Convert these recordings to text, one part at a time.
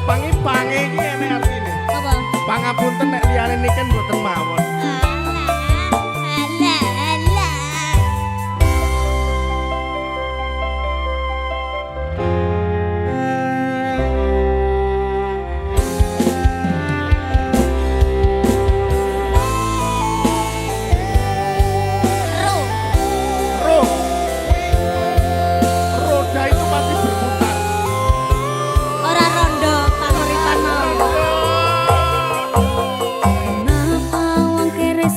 pangi-pangi iki enek artine. Apa? Pangapunten nek liyane niken mboten mawon. Alah, alah. Roh. Roh. Roda itu pasti berputar. Ora rondo panguripan mau. Kenapa wong kere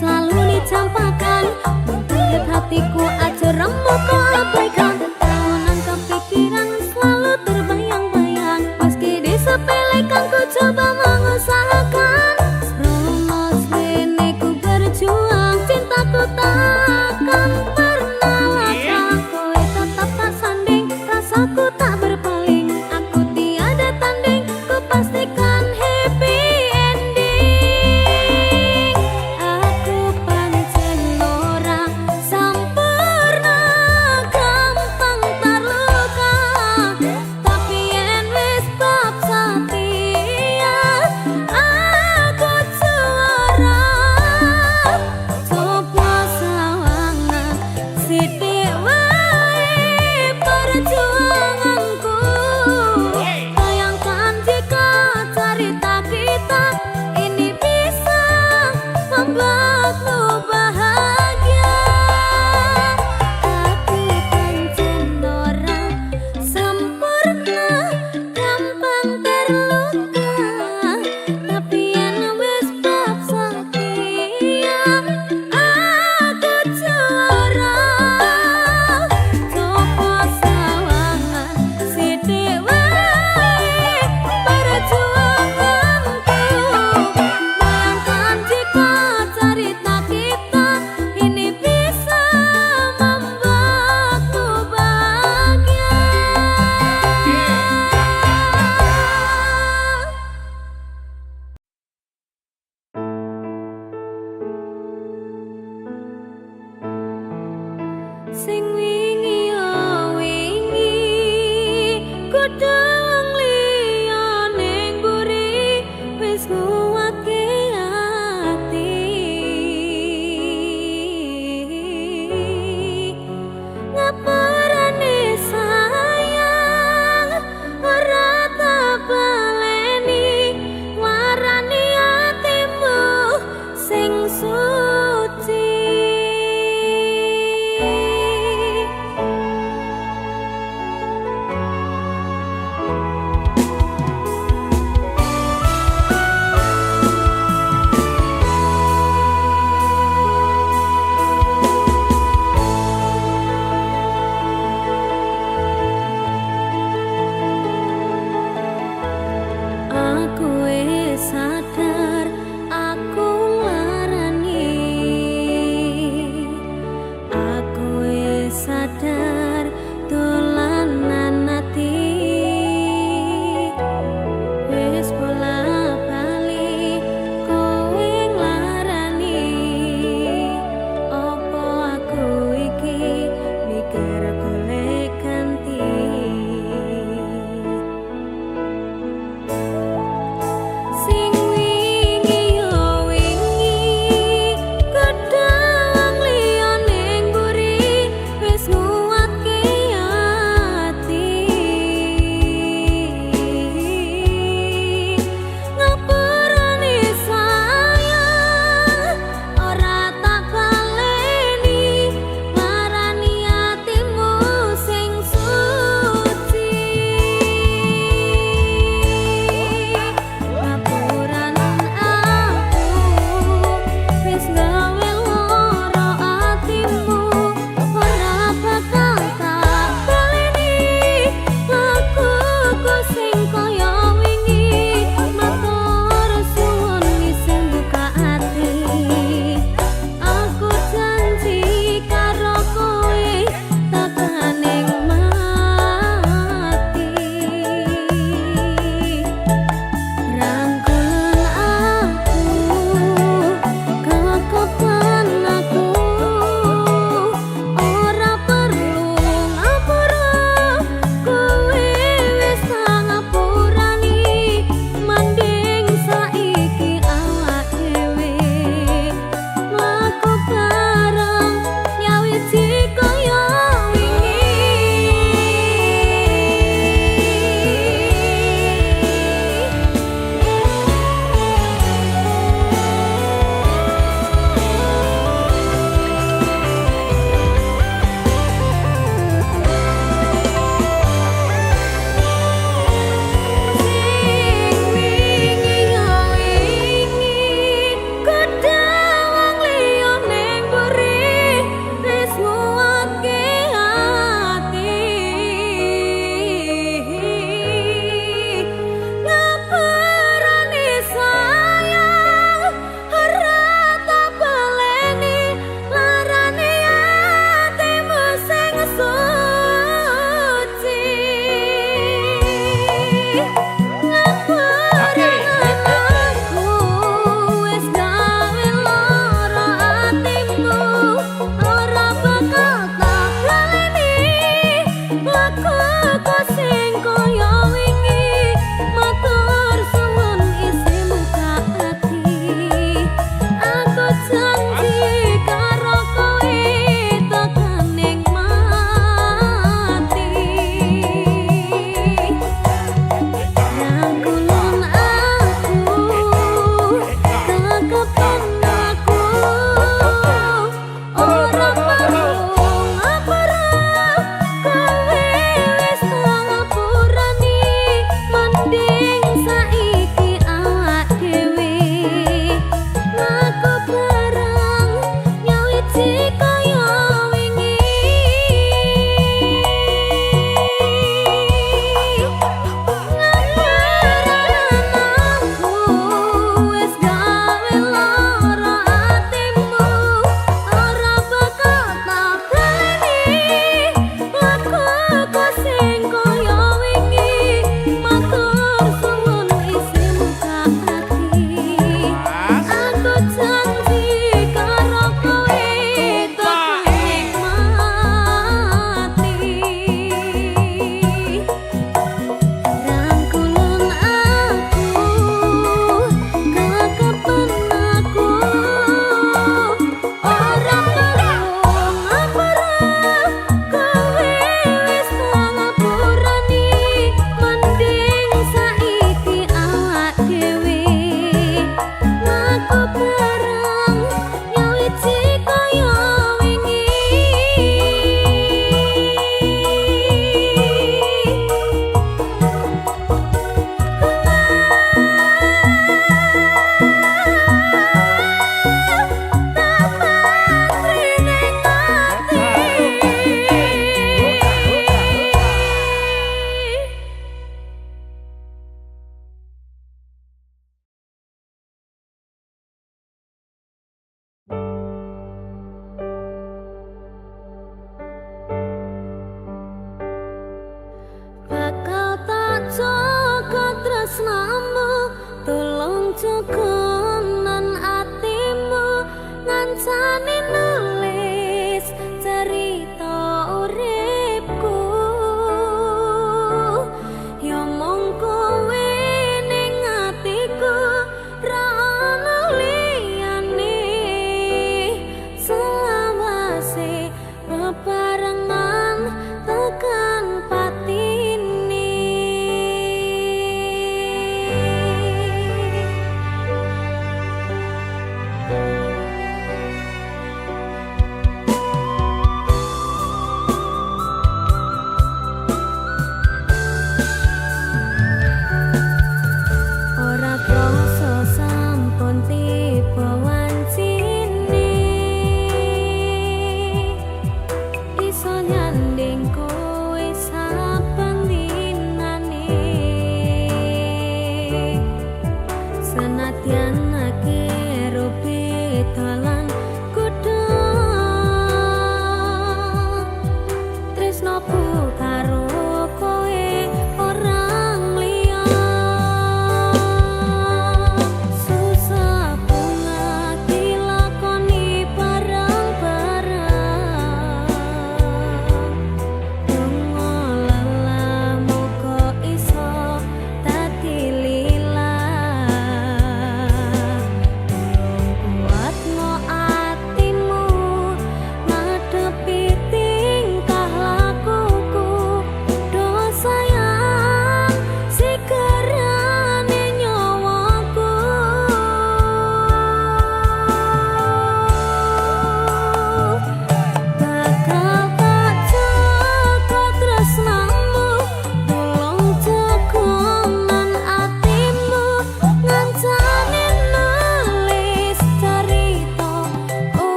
teko sing kaya wingi matur suwun isi muka ati aku janji karo kowe tekan ning mati rangkulun aku kekepen aku ora parung apa kowe wis ngapura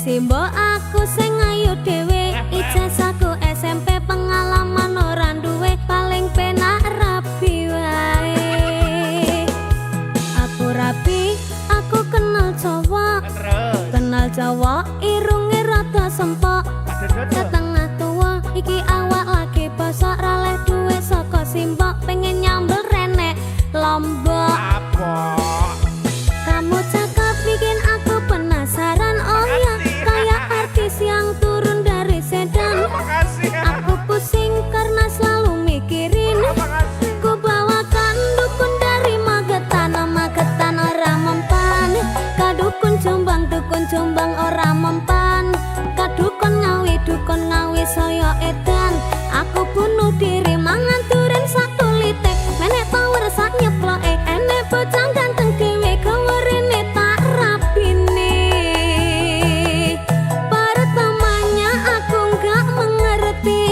simbok aku sing ayu dhewe, ijazahku SMP pengalaman ora duwe, paling penak rapi wae. Aku rapi, aku kenal cowok, kenal cowok irunge rada sempok, setengah tua iki awak lagi bosok, raleh duwe saka simbok, pengen nyambel renek Lombok. Kamu cakep bikin aku penasaran, oh ya kayak artis yang turun dari sedan. Aku pusing karena selalu mikirin, ku bawakan dukun dari Magetan, Magetan ora mempan, kadukun Jombang ora mempan, kadukun Ngawi saya edan. Aku bunuh diri mangan duren satu litek, menek power sak nyeploke, enek bocah ganteng dhewe gawerene tak rapine. Pertamanya aku nggak mengerti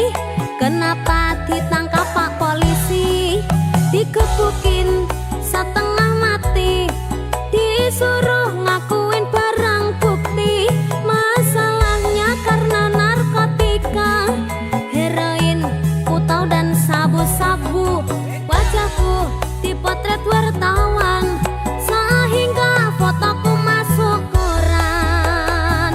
kenapa ditangkap Pak Polisi, digebukin setengah mati, disuruh ngakuin barang bukti. Masalahnya karena narkotika, heroin, putau dan sabu-sabu. Wajahku dipotret wartawan sehingga fotoku masuk koran.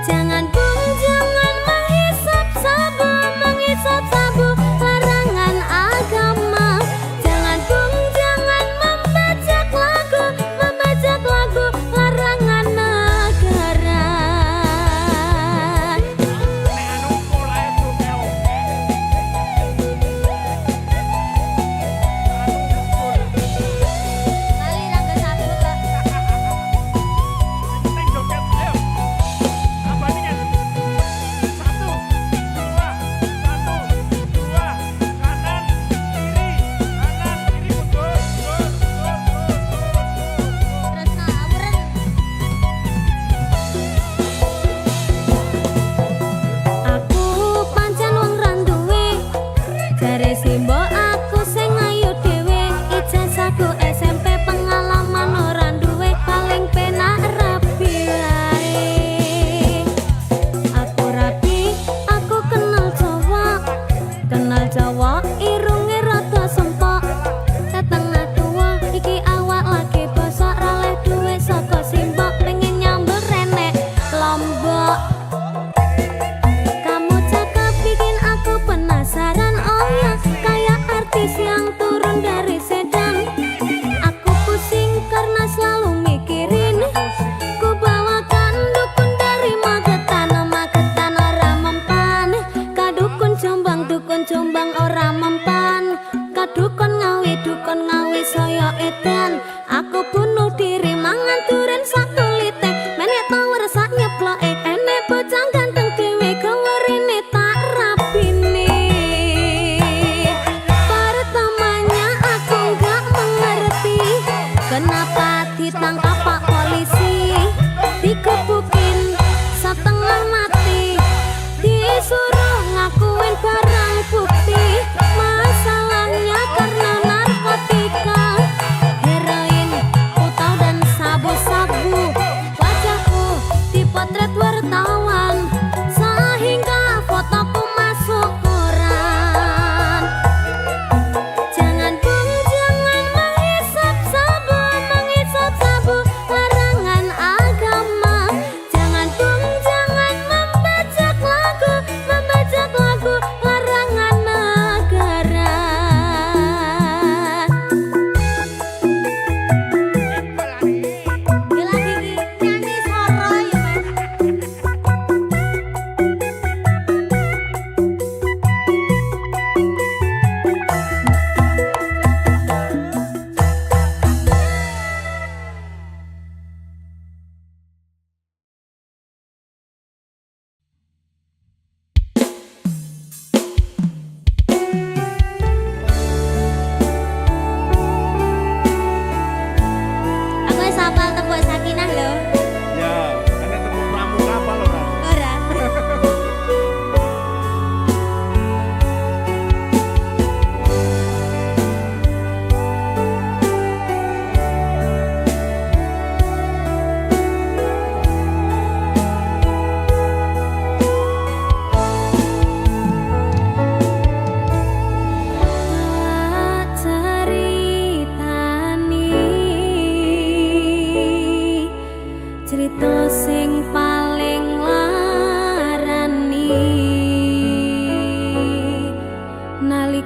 Jangan bung, jangan menghisap sabu, larangan agama. Jangan bung, jangan membajak lagu, larangan negara. Aku pancen wong randuwe, jare simbok aku sing ayu dhewe, ijazahku SMP pengalaman ora duwe, paling penak rapi wae. Aku rapi, aku kenal cowok irunge rada sempok, setengah tua iki awak lagi bosok, raleh duwe saka simbok, pengen nyambel renek Lombok. Kamu cakep bikin aku penasaran, oh ya kayak artis yang turun dari sedan. Aku pusing karena selalu mikirin, ku bawakan dukun dari Magetan, Magetan ora mempan, kadukun Jombang ora mempan, kadukun Ngawi saya edan. Aku bunuh diri mangan duren satu litek, menek power sak nyeploke, enek bocah ganteng dhewe gawerene tak rapine. Pertamanya aku nggak mengerti kenapa ditangkap Pak Polisi, digebukin setengah mati, disuruh ngakuin barang bukti. Masalahnya karena narkotika, heroin, putau dan sabu-sabu. Wajahku dipotret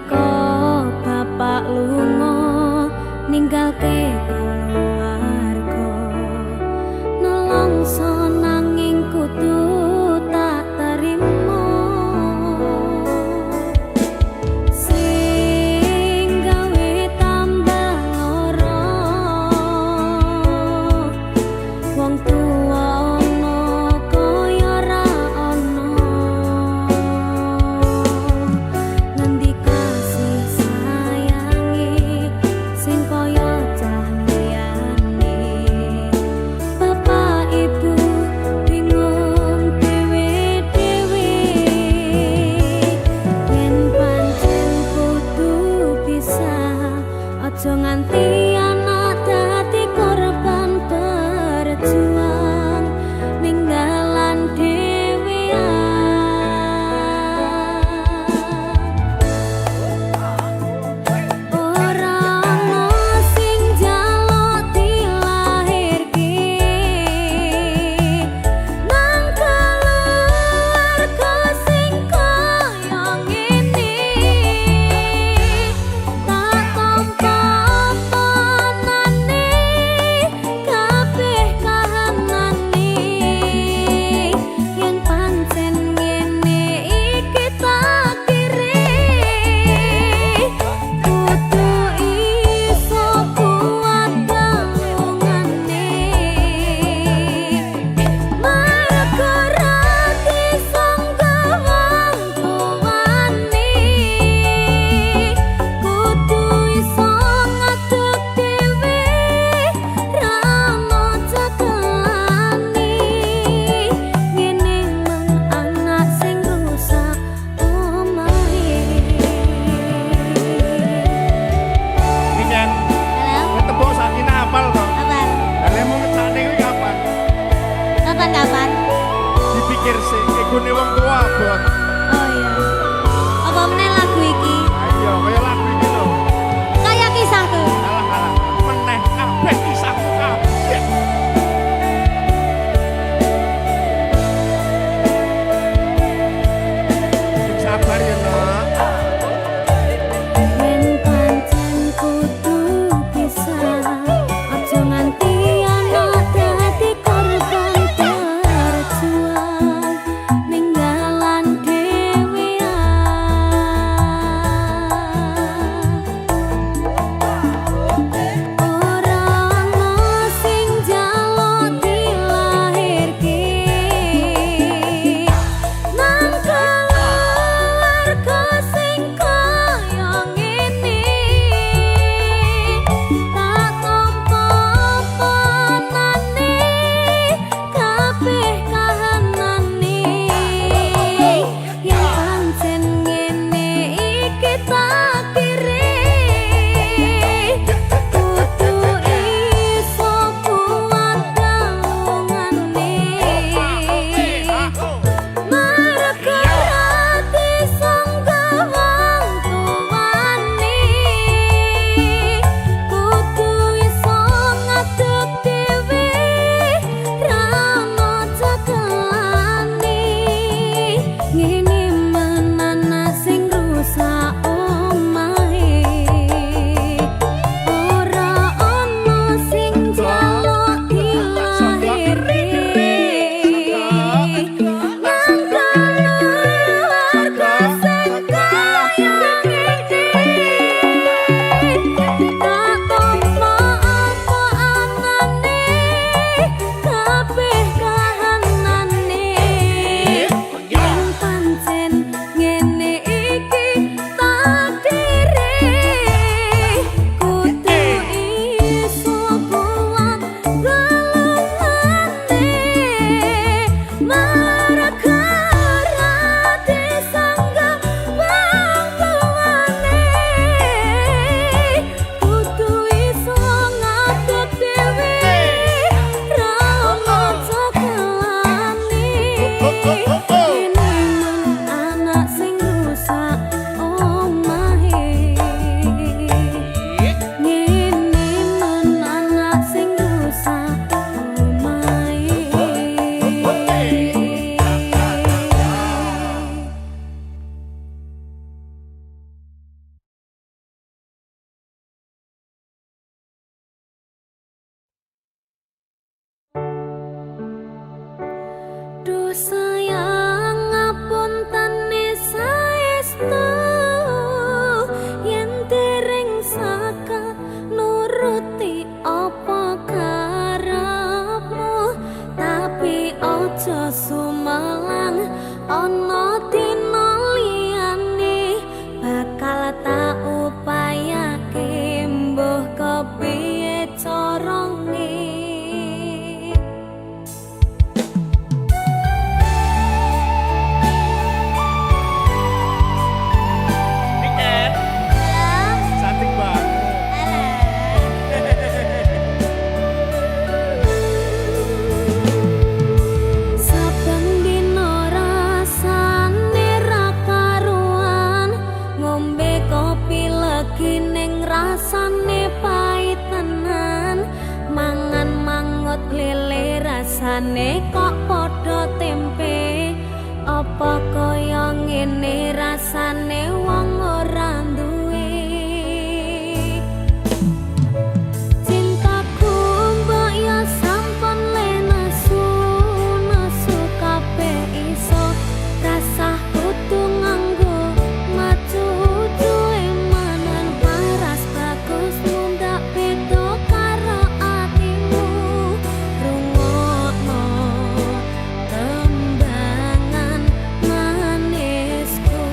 nalika bapak lunga ninggalke keluarga nelongso nanging kudu tak terima sing gawe tambah lara wong tuwa ana kaya ra ana ngendi kasih sayange sing kaya cahyane bapak ibu bingung dewe-dewe yen pancen kudu pisah aja nganti anak dadi korban berjuang ninggalan dhewean ora ana sing njaluk dilahirke nang keluarga sing kaya ngene tak tampa panane kabeh kahanane yen pancen ngene iki takdire kudu iso kuat galungane marga rati sangga wong tuwane kudu iso ngadeg dhewe rano cekelane ngene men anak sing rusak omahe Niken, halo ketemu Sakina apal to? kapan Lah mau ngecane kuwi kapan? kapan Dipikir sih, egone wong tua abot. oh iya apa meneh lagu iki Ayo, kaya lagu iki lho. kaya kisahku Alah, meneh kabeh kisahku kabeh. Sabar ya, Nak. yen pancen kudu pisah aja nganti anak dadi korban berjuang ninggalan dhewe rasane pahit tenan. Mangan mangut lele rasane kok padha tempe. Apa kaya ngene rasane wong ora duwe. Cintaku mbok ya sampun le nesu kabeh iso. Rasah kudu nganggo macu duwe manan paras bagus mundak beda karo atimu. Rungokno tembangan manisku.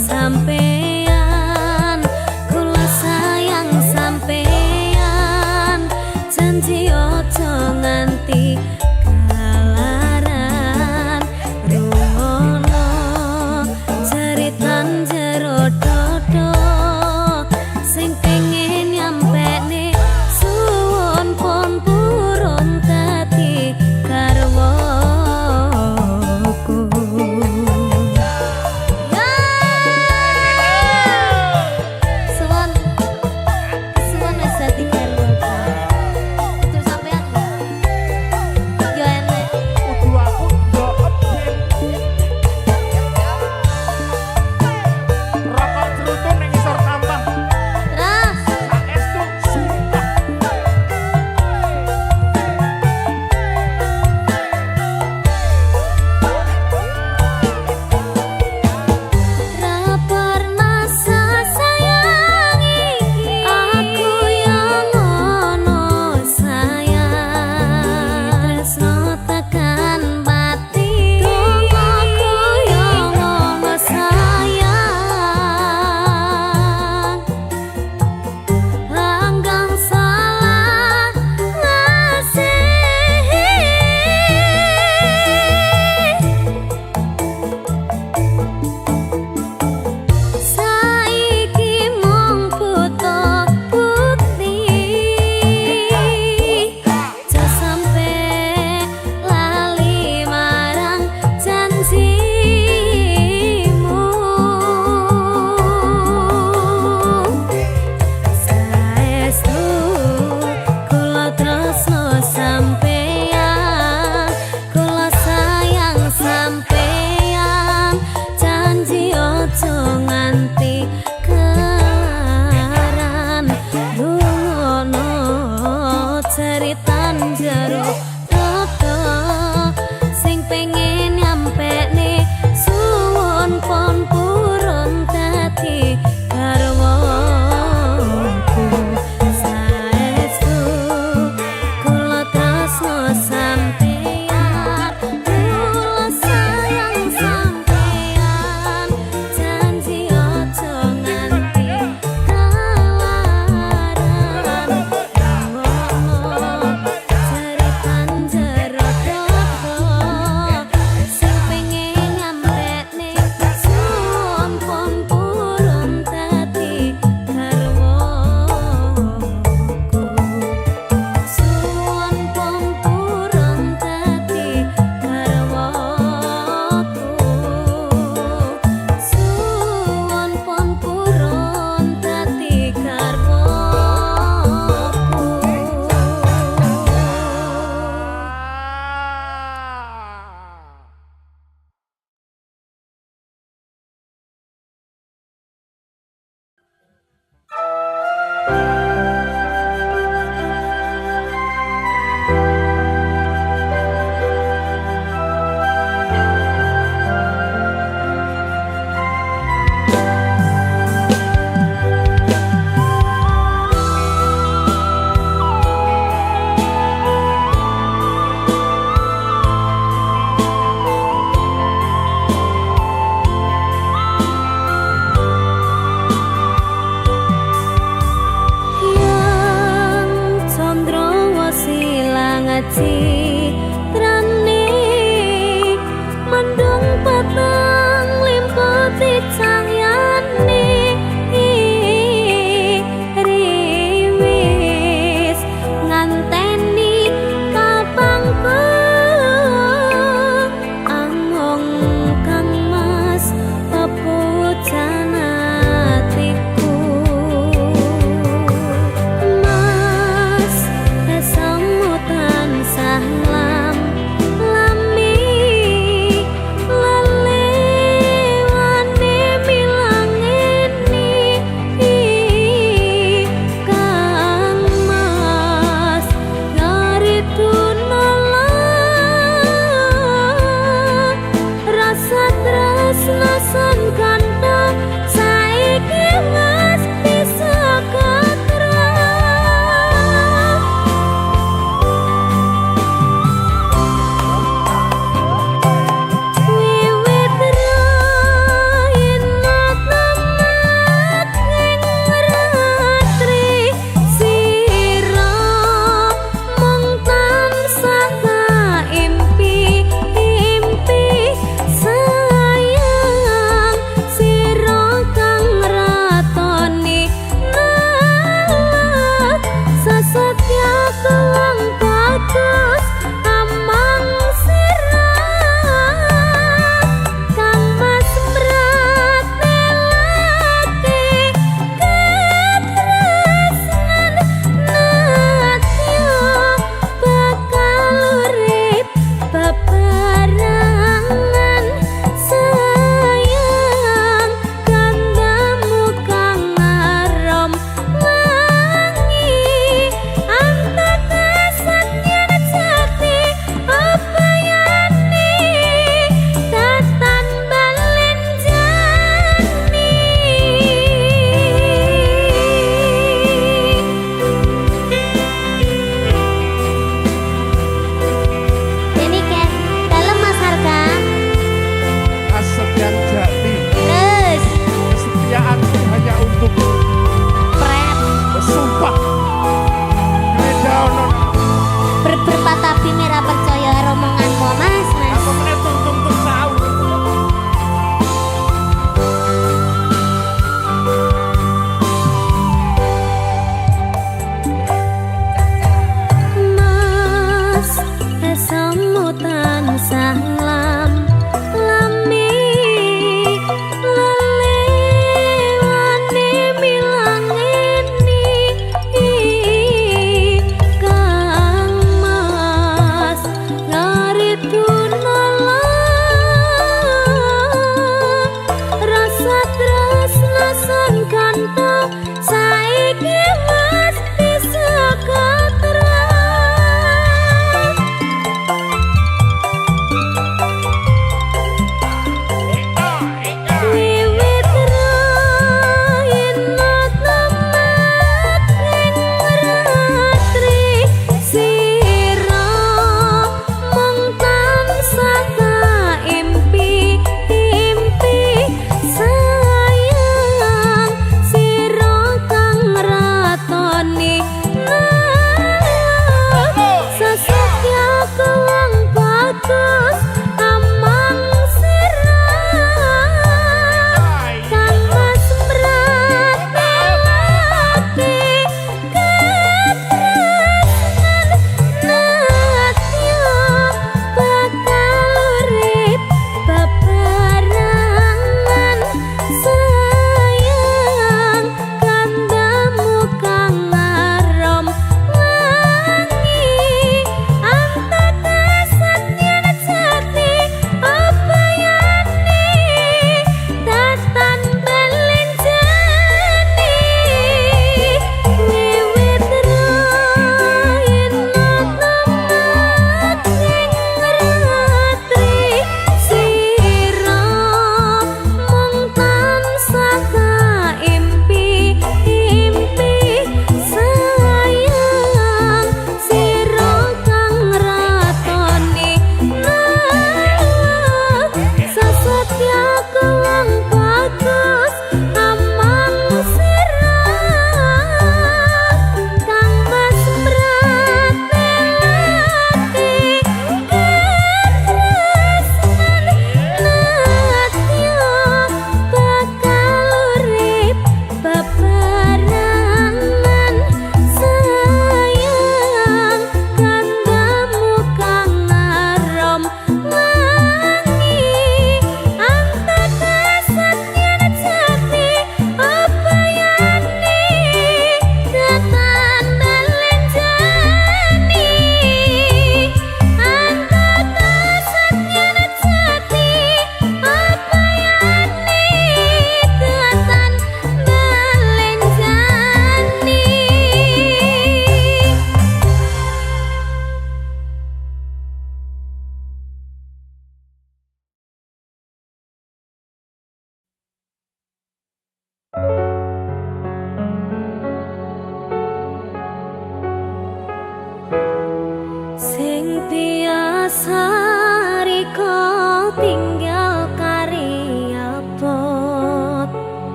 sampeyan, kula sayang sampeyan, janji ojo nganti kalaran, rungono jeritan jero dodo sing pengen nyampene suwun pun purun dadi garwaku. Suwun wis dadi garwaku. Terus sampean yo enek Kudu aku ndoep ben. Rokok jerutun ning isor tambah. terus Saestu sumpah. ra pernah sayangi aku yang ngono sayang, tresno tekan pati aku yang ngono sayang, langgang salah ngasih. Saiki mung butuh bukti, aja sampe lali marang janjimu. Saestu kula tresno sampeyan, kula sayang sampeyan, janji ojo nganti kelaran, rungono ceritan jero dodo sing pengen nyampene suwun pun purun dadi garwaku. Saestu kula tresno sampeyan, kula sayang sampeyan, janji ojo nganti kelaran, rungono jeritan jero dodo sing pengen nyampene suwun pun purun dadi garwaku. Suwun pun purun dadi garwaku. Suwun pun purun dadi garwaku. Yang Condrowo silang aji trani, mendung peteng limputi cahyane, riwis nganteni kapangku, amung kang mas pepujan atiku. Mas, esamu tansah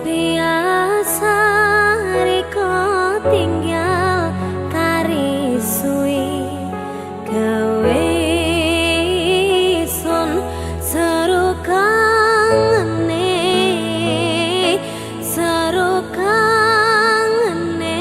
biasa riko tinggal kari suwi gawe sun seru kangene seru kangene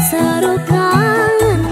seru kangen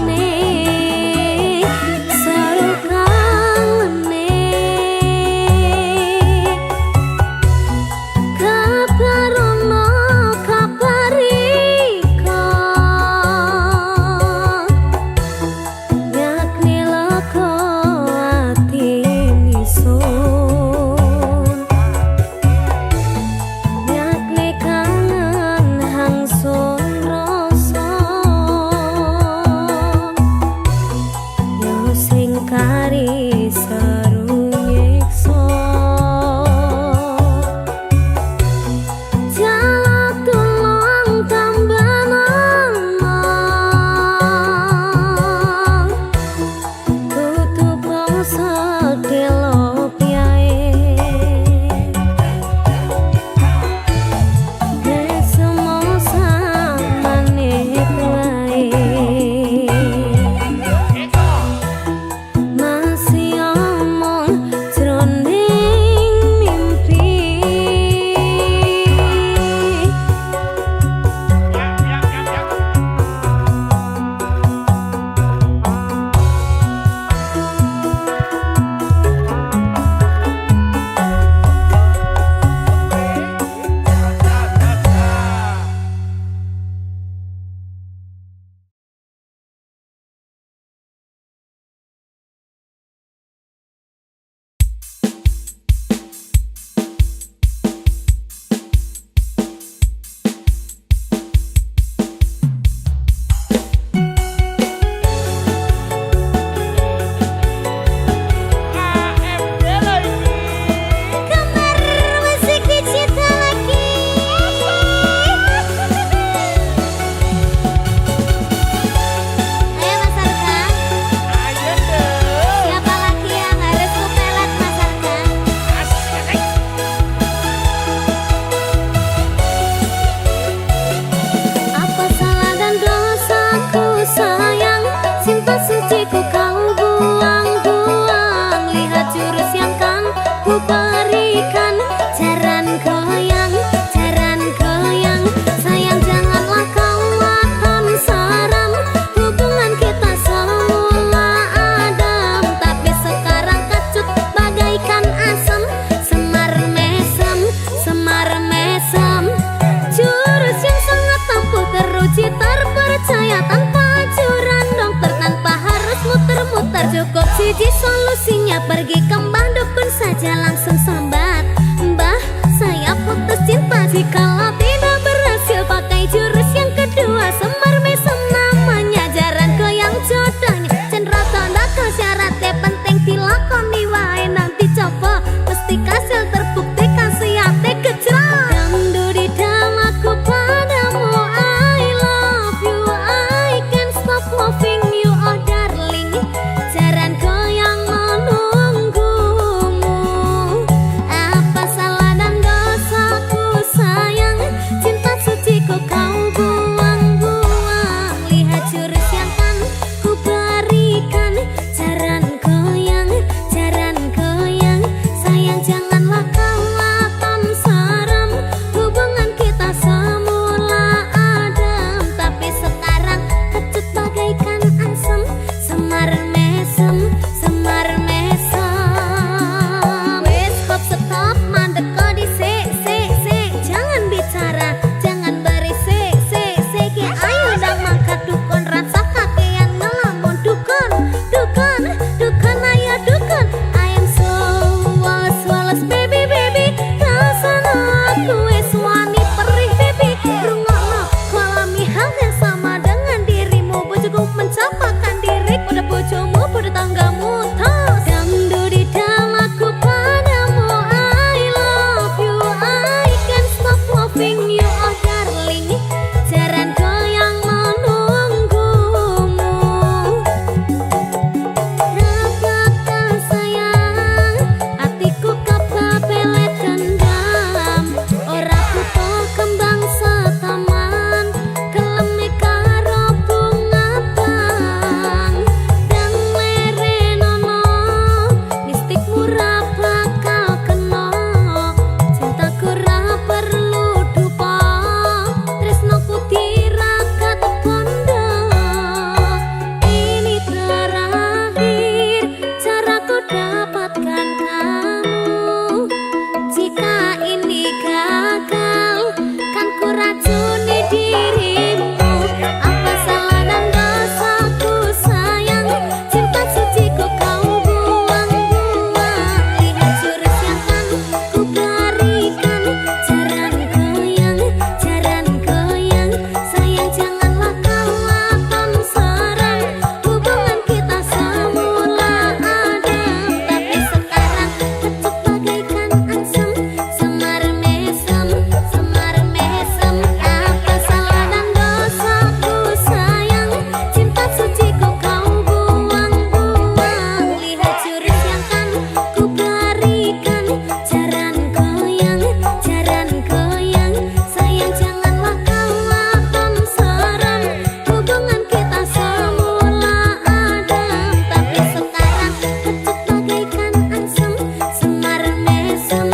biji solusinya pergi ke mbah dukun saja langsung sambat. Mbah, saya putus cinta, jikalau tidak berhasil pakai jurus yang kedua. Semar mesem namanya, jaran goyang jodohnya. Cendera tanda ke syaratnya penting dilakoni wae, nanti coba mesti kasil terbukti kasih hati gejrot. Dangdut dalam aku padamu, I love you, I can't stop loving you, oh darling. Jaran goyang menunggumu, apa salah dan dosaku sayang? Cinta suciku kau buang-buang. Lihat jurus yang kan ku berikan. Jaran goyang, sayang janganlah kau akan seram. Hubungan kita semula adem, tapi sekarang kecut bagaikan asem. Semar mesem, wes stop mandek kau di se, jangan bicara, jangan berisik, ki ayo dah mangkat dukun, rasa kakean ngelamun dukun, ayo dukun. I am so walas baby, rasana aku wes wani perih baby. Rungokno kolami hal yang sama dengan dirimu, bojoku mencapakan diri, pada bojomu, pada tanggamu tos. Dangdut di dalam aku padamu, I love you, I can't stop loving you, oh darling. Jaran goyang menunggumu, rasakan sayang, hatiku kebabelet dendam. Ora butuh kembang setaman, kelemi karo bunga bang. Dang merenono, mistik murah bakal kena. Cintaku ra perlu dupa, tresnoku tirakat bondo. Ini terakhir caraku dapatkan kamu. Jika ini gagal, kan ku racuni dirimu. Apa salah dan dosaku sayang? Cinta suciku kau buang-buang. Lihat jurus yang kan ku berikan. Jaran goyang, sayang janganlah kau akan seram. Hubungan kita semula adem, tapi sekarang kecut bagaikan asem. Semar mesem, apa salah dan dosaku sayang? Cinta suciku kau buang-buang. Lihat jurus yang kan ku berikan. Jaran goyang, sayang janganlah kau akan seram. Hubungan kita semula adem, tapi sekarang kecut bagaikan asem. Semar mesem.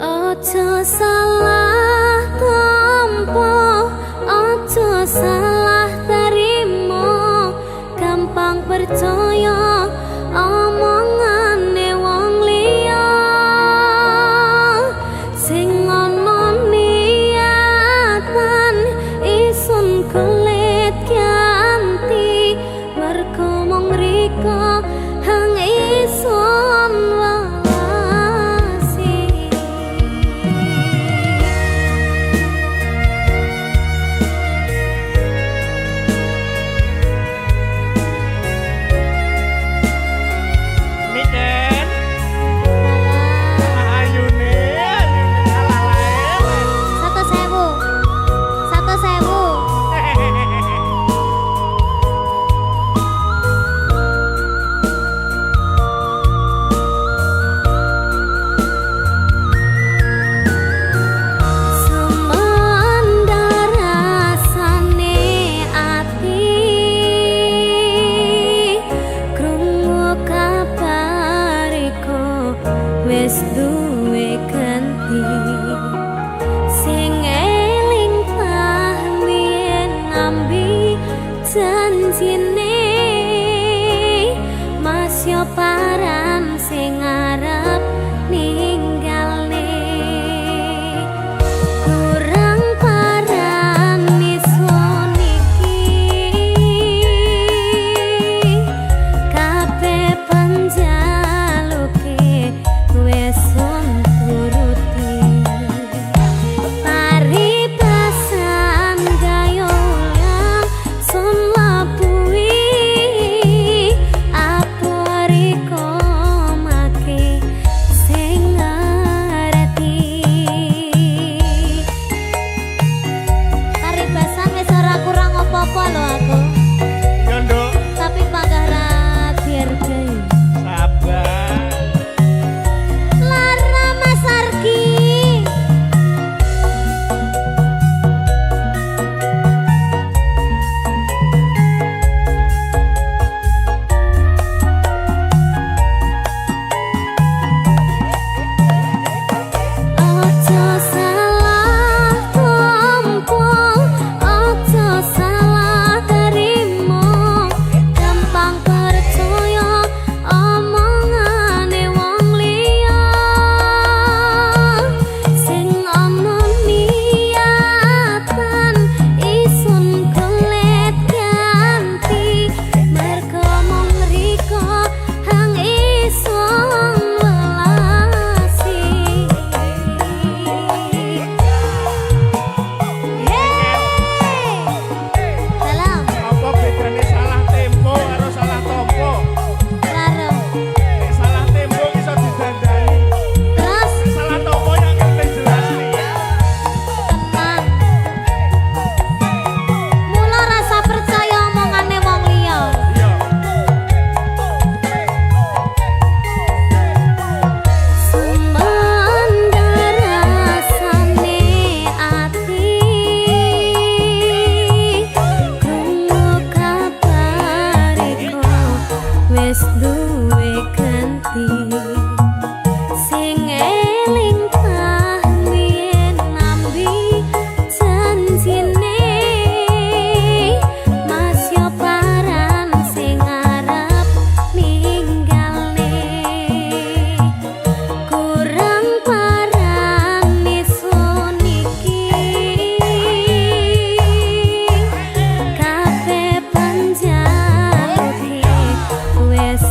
Ojo salah tompo, ojo salah terima, gampang percaya omongane wong liya. Sing ana niatan isun kulit ganti, mergo mung riko hang isun walasi. Miden ayune alalae. 1.000. Semandar rasane ati, krungu kabariku wis duwe ganti. Sing eling pamien nambi janjine, Mas yo paran sing arep ni duwe ganti sing eling kahmien nambi janjine mas yo paran sing arep ninggalne kurang paran isun iki kabeh panjaluti wes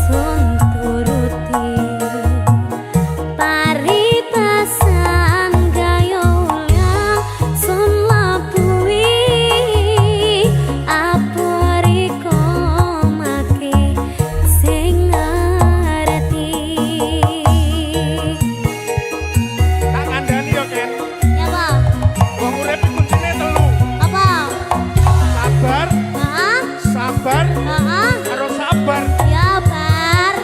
turuti paribasan gayolan sun labui aporiko make sing ngerti Tak kandhani yo Ken. ya apa Wong urip kuncine telu. apa Sabar, heeh sabar, heeh karo sabar. ya bar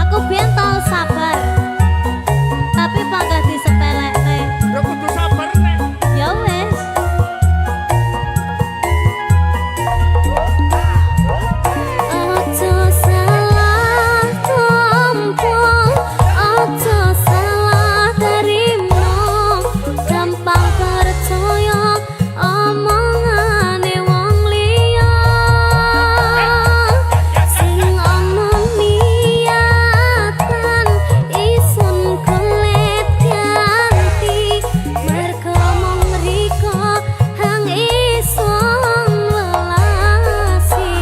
aku biyen tau sabar tapi panggah disepelekne Yo kudu sabar nek. ya wes ojo salah tompo ojo salah terima gampang percaya omongane wong liya sing ana niatan isun kulit ganti mergo mung riko hang isun welasi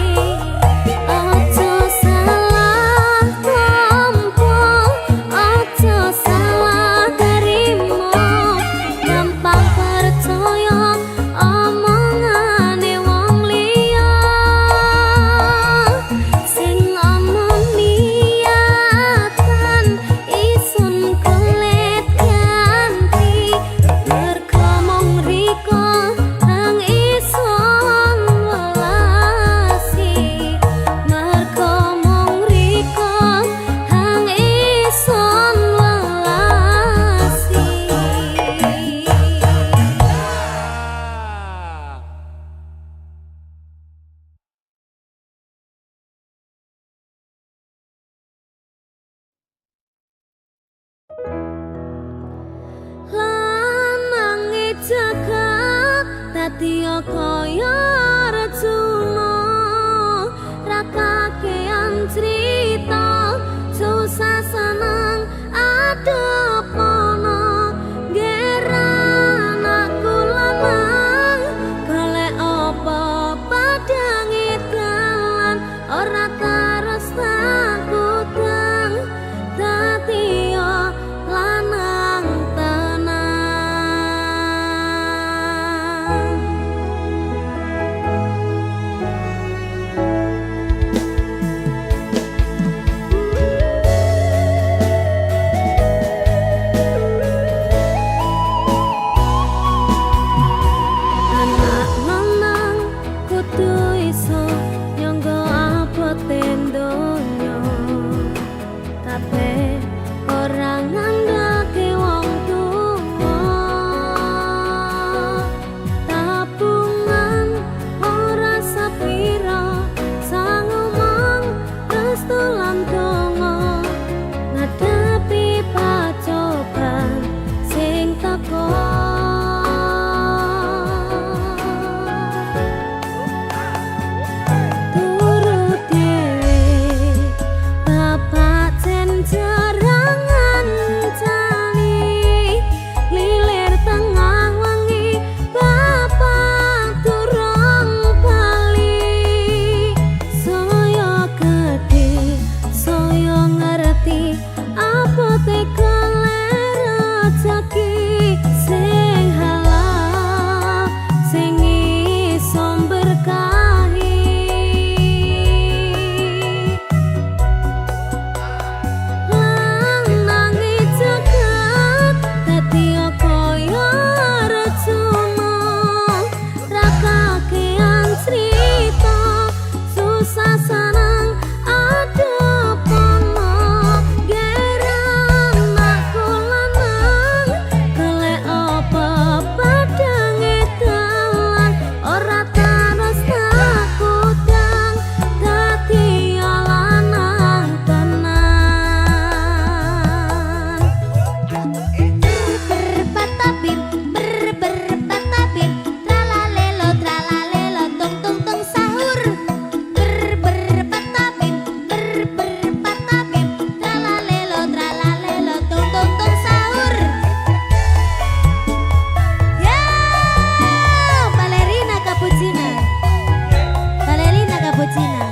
ojo salah tompo ojo salah terima gampang percaya omongane wong liya sing ana niatan isun kulit ganti mergo mung riko hang isun welasi mergo mung riko hang isun welasi lanange jagat dadi kaya Arjuna ra kakean crita susah seneng adepono geran aku lanang golek apa padangi dalan ora terus takutang dadi lanang tenang anak lanang kudu iso nyangga abote donya kabeh ora ngandhake wong tuwa tabungan ora sapira sang omong restu lan donga ngadepi pacoban sing teko turut dhewe bapak cenja Cina.